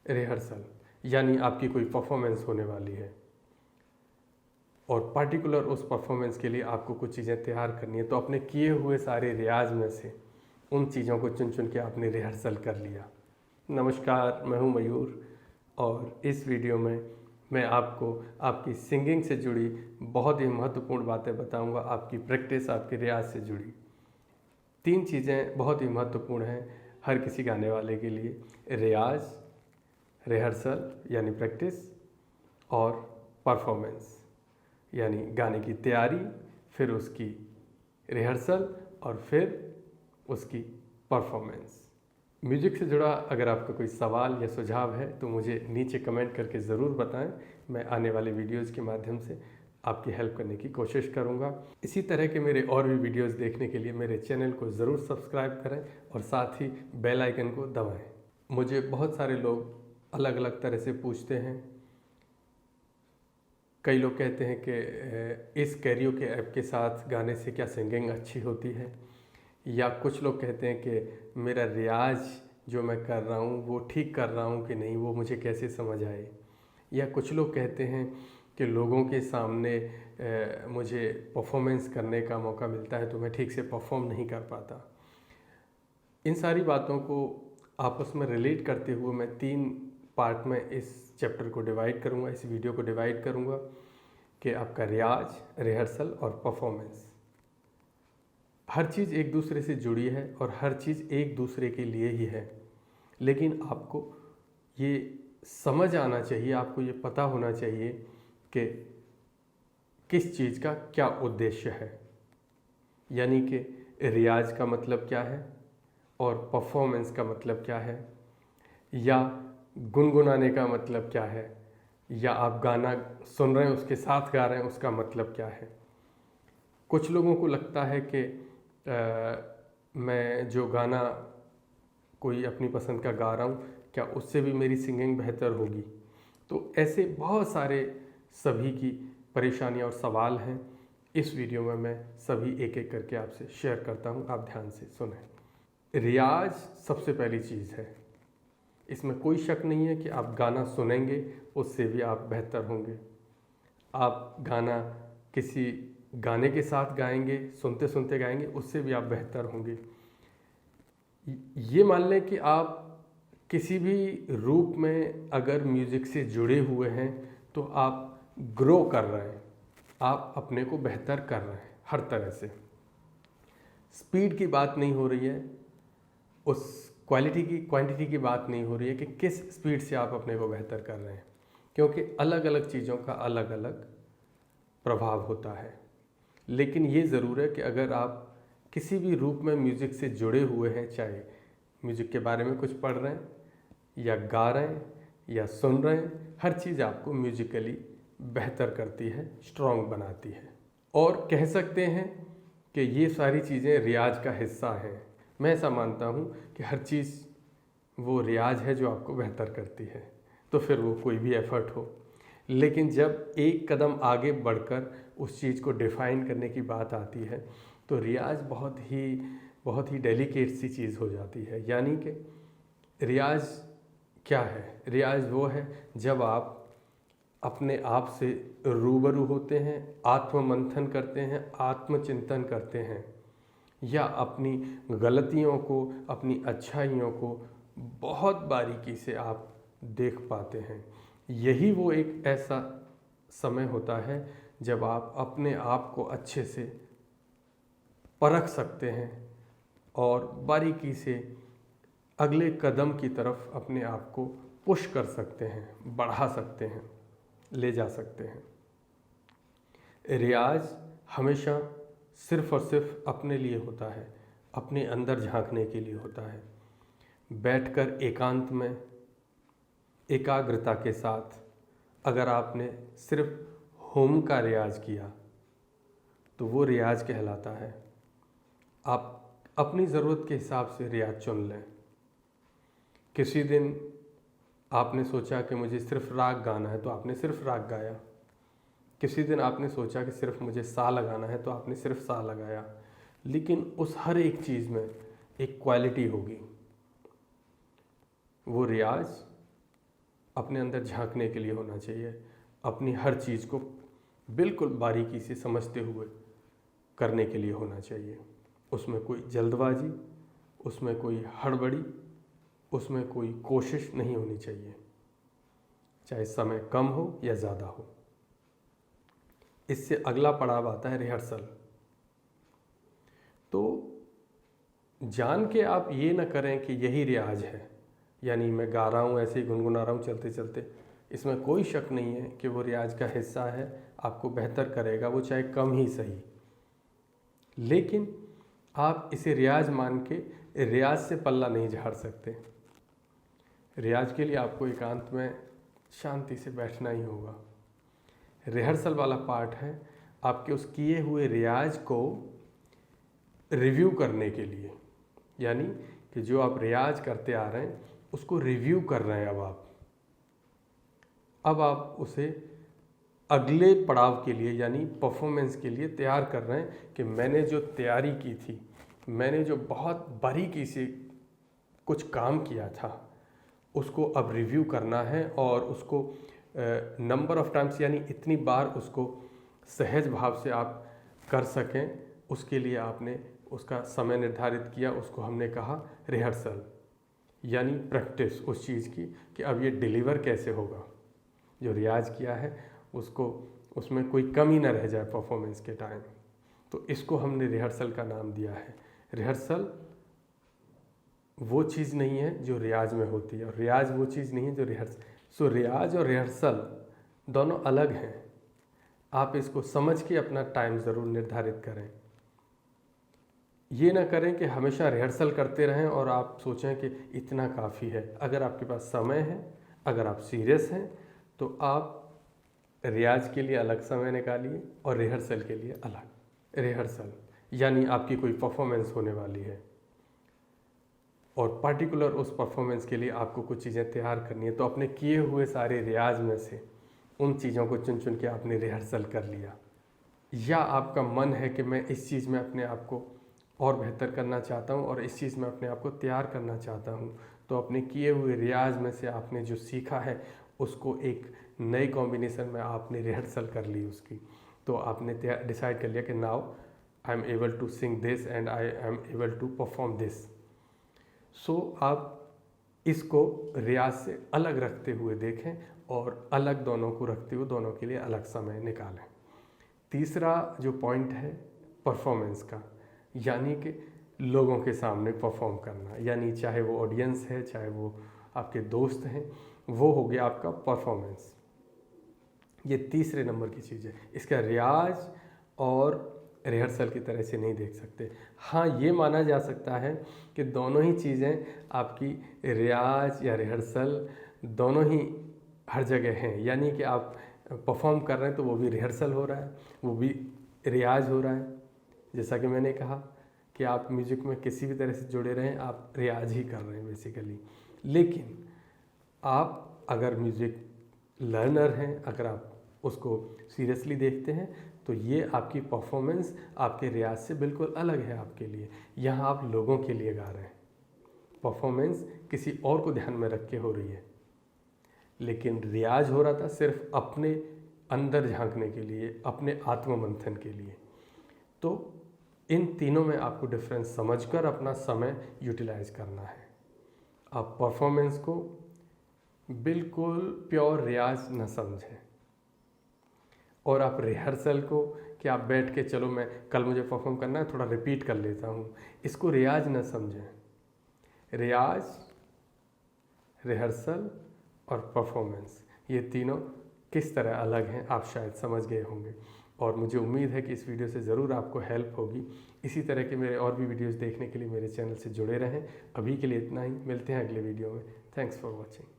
Rehearsal यानी आपकी कोई परफॉर्मेंस होने वाली है और पार्टिकुलर उस परफॉर्मेंस के लिए आपको कुछ चीज़ें तैयार करनी है, तो अपने किए हुए सारे रियाज में से उन चीज़ों को चुन चुन के आपने रिहर्सल कर लिया। नमस्कार, मैं हूं मयूर और इस वीडियो में मैं आपको आपकी सिंगिंग से जुड़ी बहुत ही महत्वपूर्ण बातें बताऊंगा। आपकी प्रैक्टिस, आपके रियाज से जुड़ी 3 चीज़ें बहुत ही महत्वपूर्ण हैं हर किसी गाने वाले के लिए: रियाज, रिहर्सल यानी प्रैक्टिस, और परफॉर्मेंस यानी गाने की तैयारी, फिर उसकी रिहर्सल और फिर उसकी परफॉर्मेंस। म्यूजिक से जुड़ा अगर आपका कोई सवाल या सुझाव है तो मुझे नीचे कमेंट करके ज़रूर बताएं। मैं आने वाले वीडियोज़ के माध्यम से आपकी हेल्प करने की कोशिश करूंगा। इसी तरह के मेरे और भी वीडियोज़ देखने के लिए मेरे चैनल को ज़रूर सब्सक्राइब करें और साथ ही बेल आइकन को दबाएं। मुझे बहुत सारे लोग अलग अलग तरह से पूछते हैं। कई लोग कहते हैं कि इस कैरियोके ऐप के साथ गाने से क्या सिंगिंग अच्छी होती है, या कुछ लोग कहते हैं कि मेरा रियाज जो मैं कर रहा हूँ वो ठीक कर रहा हूँ कि नहीं, वो मुझे कैसे समझ आए। या कुछ लोग कहते हैं कि लोगों के सामने मुझे परफॉर्मेंस करने का मौका मिलता है तो मैं ठीक से परफॉर्म नहीं कर पाता। इन सारी बातों को आपस में रिलेट करते हुए मैं 3 पार्ट में इस चैप्टर को डिवाइड करूँगा, इस वीडियो को डिवाइड करूँगा कि आपका रियाज, रिहर्सल और परफॉर्मेंस। हर चीज़ एक दूसरे से जुड़ी है और हर चीज़ एक दूसरे के लिए ही है, लेकिन आपको ये समझ आना चाहिए, आपको ये पता होना चाहिए कि किस चीज़ का क्या उद्देश्य है। यानी कि रियाज का मतलब क्या है और परफॉर्मेंस का मतलब क्या है, या गुनगुनाने का मतलब क्या है, या आप गाना सुन रहे हैं उसके साथ गा रहे हैं उसका मतलब क्या है। कुछ लोगों को लगता है कि मैं जो गाना कोई अपनी पसंद का गा रहा हूँ क्या उससे भी मेरी सिंगिंग बेहतर होगी। तो ऐसे बहुत सारे सभी की परेशानियाँ और सवाल हैं। इस वीडियो में मैं सभी एक एक करके आपसे शेयर करता हूँ, आप ध्यान से सुनें। रियाज सबसे पहली चीज़ है, इसमें कोई शक नहीं है कि आप गाना सुनेंगे उससे भी आप बेहतर होंगे। आप गाना किसी गाने के साथ गाएंगे, सुनते सुनते गाएंगे, उससे भी आप बेहतर होंगे। ये मान लें कि आप किसी भी रूप में अगर म्यूज़िक से जुड़े हुए हैं तो आप ग्रो कर रहे हैं, आप अपने को बेहतर कर रहे हैं हर तरह से। स्पीड की बात नहीं हो रही है, उस क्वांटिटी की बात नहीं हो रही है कि किस स्पीड से आप अपने को बेहतर कर रहे हैं, क्योंकि अलग अलग चीज़ों का अलग अलग प्रभाव होता है। लेकिन ये ज़रूर है कि अगर आप किसी भी रूप में म्यूज़िक से जुड़े हुए हैं, चाहे म्यूज़िक के बारे में कुछ पढ़ रहे हैं या गा रहे हैं या सुन रहे हैं, हर चीज़ आपको म्यूजिकली बेहतर करती है, स्ट्रॉन्ग बनाती है। और कह सकते हैं कि ये सारी चीज़ें रियाज का हिस्सा हैं। मैं ऐसा मानता हूँ कि हर चीज़ वो रियाज है जो आपको बेहतर करती है, तो फिर वो कोई भी एफर्ट हो। लेकिन जब एक कदम आगे बढ़कर उस चीज़ को डिफ़ाइन करने की बात आती है तो रियाज बहुत ही डेलिकेट सी चीज़ हो जाती है। यानी कि रियाज क्या है? रियाज वो है जब आप अपने आप से रूबरू होते हैं, आत्ममंथन करते हैं, आत्मचिंतन करते हैं, या अपनी गलतियों को, अपनी अच्छाइयों को बहुत बारीकी से आप देख पाते हैं। यही वो एक ऐसा समय होता है जब आप अपने आप को अच्छे से परख सकते हैं और बारीकी से अगले कदम की तरफ अपने आप को पुश कर सकते हैं, बढ़ा सकते हैं, ले जा सकते हैं। रियाज हमेशा सिर्फ और सिर्फ अपने लिए होता है, अपने अंदर झांकने के लिए होता है। बैठकर एकांत में एकाग्रता के साथ अगर आपने सिर्फ होम का रियाज किया तो वो रियाज कहलाता है। आप अपनी ज़रूरत के हिसाब से रियाज चुन लें। किसी दिन आपने सोचा कि मुझे सिर्फ राग गाना है तो आपने सिर्फ राग गाया। किसी दिन आपने सोचा कि सिर्फ मुझे सा लगाना है तो आपने सिर्फ सा लगाया। लेकिन उस हर एक चीज़ में एक क्वालिटी होगी। वो रियाज अपने अंदर झांकने के लिए होना चाहिए, अपनी हर चीज़ को बिल्कुल बारीकी से समझते हुए करने के लिए होना चाहिए। उसमें कोई जल्दबाजी, उसमें कोई हड़बड़ी, उसमें कोई कोशिश नहीं होनी चाहिए, चाहे समय कम हो या ज़्यादा हो। इससे अगला पड़ाव आता है रिहर्सल। तो जान के आप ये ना करें कि यही रियाज है, यानी मैं गा रहा हूँ ऐसे ही गुनगुना रहा हूँ चलते चलते, इसमें कोई शक नहीं है कि वो रियाज का हिस्सा है, आपको बेहतर करेगा, वो चाहे कम ही सही। लेकिन आप इसे रियाज मान के रियाज से पल्ला नहीं झाड़ सकते। रियाज के लिए आपको एकांत में शांति से बैठना ही होगा। रिहर्सल वाला पार्ट है आपके उस किए हुए रियाज को रिव्यू करने के लिए, यानी कि जो आप रियाज करते आ रहे हैं उसको रिव्यू कर रहे हैं। अब आप उसे अगले पड़ाव के लिए यानी परफॉर्मेंस के लिए तैयार कर रहे हैं कि मैंने जो तैयारी की थी, मैंने जो बहुत बारीकी से कुछ काम किया था, उसको अब रिव्यू करना है और उसको नंबर ऑफ टाइम्स यानी इतनी बार उसको सहज भाव से आप कर सकें, उसके लिए आपने उसका समय निर्धारित किया। उसको हमने कहा रिहर्सल, यानी प्रैक्टिस उस चीज़ की कि अब ये डिलीवर कैसे होगा। जो रियाज किया है उसको उसमें कोई कमी ना रह जाए परफॉर्मेंस के टाइम। तो इसको हमने रिहर्सल का नाम दिया है। रिहर्सल वो चीज़ नहीं है जो रियाज में होती है और रियाज वो चीज़ नहीं है जो रिहर्सल। सो रियाज और रिहर्सल दोनों अलग हैं। आप इसको समझ के अपना टाइम ज़रूर निर्धारित करें। ये ना करें कि हमेशा रिहर्सल करते रहें और आप सोचें कि इतना काफ़ी है। अगर आपके पास समय है, अगर आप सीरियस हैं, तो आप रियाज के लिए अलग समय निकालिए और रिहर्सल के लिए अलग। रिहर्सल यानी आपकी कोई परफॉर्मेंस होने वाली है और पर्टिकुलर उस परफॉर्मेंस के लिए आपको कुछ चीज़ें तैयार करनी है, तो अपने किए हुए सारे रियाज में से उन चीज़ों को चुन चुन के आपने रिहर्सल कर लिया। या आपका मन है कि मैं इस चीज़ में अपने आप को और बेहतर करना चाहता हूँ और इस चीज़ में अपने आप को तैयार करना चाहता हूँ, तो अपने किए हुए रियाज में से आपने जो सीखा है उसको एक नई कॉम्बिनेशन में आपने रिहर्सल कर ली उसकी। तो आपने डिसाइड कर लिया कि now I am able to sing this and I am able to perform this. So आप इसको रियाज से अलग रखते हुए देखें और अलग दोनों को रखते हुए दोनों के लिए अलग समय निकालें। तीसरा जो पॉइंट है परफॉर्मेंस का, यानी कि लोगों के सामने परफॉर्म करना, यानी चाहे वो ऑडियंस है, चाहे वो आपके दोस्त हैं, वो हो गया आपका परफॉर्मेंस। ये तीसरे नंबर की चीज़ है। इसका रियाज और रिहर्सल की तरह से नहीं देख सकते। हाँ, ये माना जा सकता है कि दोनों ही चीज़ें आपकी रियाज या रिहर्सल दोनों ही हर जगह हैं। यानी कि आप परफॉर्म कर रहे हैं तो वो भी रिहर्सल हो रहा है, वो भी रियाज हो रहा है। जैसा कि मैंने कहा कि आप म्यूज़िक में किसी भी तरह से जुड़े रहें, आप रियाज ही कर रहे हैं बेसिकली। लेकिन आप अगर म्यूज़िक लर्नर हैं, अगर आप उसको सीरियसली देखते हैं, तो ये आपकी परफॉर्मेंस आपके रियाज से बिल्कुल अलग है आपके लिए। यहाँ आप लोगों के लिए गा रहे हैं, परफॉर्मेंस किसी और को ध्यान में रख के हो रही है, लेकिन रियाज हो रहा था सिर्फ अपने अंदर झांकने के लिए, अपने आत्ममंथन के लिए। तो इन तीनों में आपको डिफरेंस समझकर अपना समय यूटिलाइज करना है। आप परफॉर्मेंस को बिल्कुल प्योर रियाज न समझें और आप रिहर्सल को कि आप बैठ के चलो मैं कल मुझे परफॉर्म करना है, थोड़ा रिपीट कर लेता हूँ, इसको रियाज न समझें। रियाज, रिहर्सल और परफॉर्मेंस, ये तीनों किस तरह अलग हैं आप शायद समझ गए होंगे। और मुझे उम्मीद है कि इस वीडियो से ज़रूर आपको हेल्प होगी। इसी तरह के मेरे और भी वीडियोस देखने के लिए मेरे चैनल से जुड़े रहें। अभी के लिए इतना ही, मिलते हैं अगले वीडियो में। Thanks for watching.